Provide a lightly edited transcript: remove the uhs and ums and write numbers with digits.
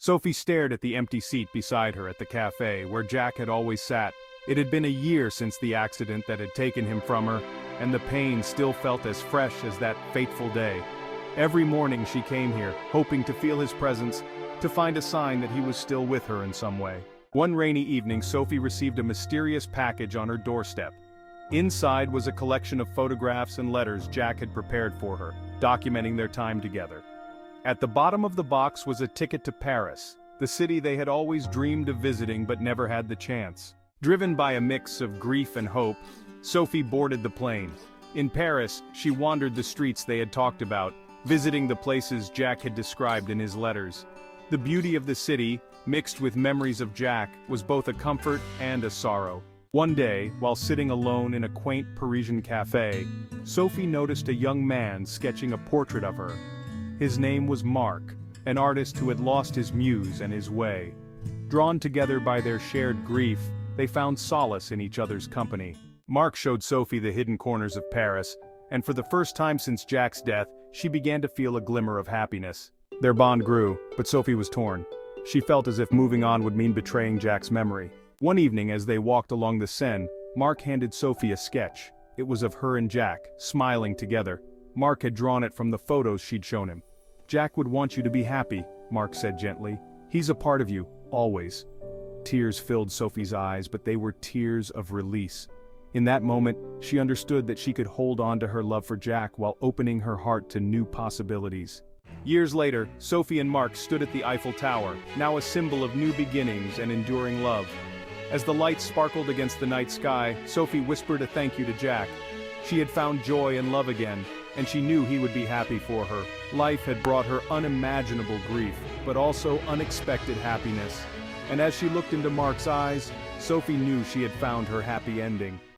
Sophie stared at the empty seat beside her at the cafe where Jack had always sat. It had been a year since the accident that had taken him from her, and the pain still felt as fresh as that fateful day. Every morning she came here, hoping to feel his presence, to find a sign that he was still with her in some way. One rainy evening, Sophie received a mysterious package on her doorstep. Inside was a collection of photographs and letters Jack had prepared for her, documenting their time together. At the bottom of the box was a ticket to Paris, the city they had always dreamed of visiting but never had the chance. Driven by a mix of grief and hope, Sophie boarded the plane. In Paris, she wandered the streets they had talked about, visiting the places Jack had described in his letters. The beauty of the city, mixed with memories of Jack, was both a comfort and a sorrow. One day, while sitting alone in a quaint Parisian cafe, Sophie noticed a young man sketching a portrait of her. His name was Mark, an artist who had lost his muse and his way. Drawn together by their shared grief, they found solace in each other's company. Mark showed Sophie the hidden corners of Paris, and for the first time since Jack's death, she began to feel a glimmer of happiness. Their bond grew, but Sophie was torn. She felt as if moving on would mean betraying Jack's memory. One evening as they walked along the Seine, Mark handed Sophie a sketch. It was of her and Jack, smiling together. Mark had drawn it from the photos she'd shown him. "Jack would want you to be happy," Mark said gently. "He's a part of you, always." Tears filled Sophie's eyes, but they were tears of release. In that moment, she understood that she could hold on to her love for Jack while opening her heart to new possibilities. Years later, Sophie and Mark stood at the Eiffel Tower, now a symbol of new beginnings and enduring love. As the lights sparkled against the night sky, Sophie whispered a thank you to Jack. She had found joy and love again, and she knew he would be happy for her. Life had brought her unimaginable grief, but also unexpected happiness. And as she looked into Mark's eyes, Sophie knew she had found her happy ending.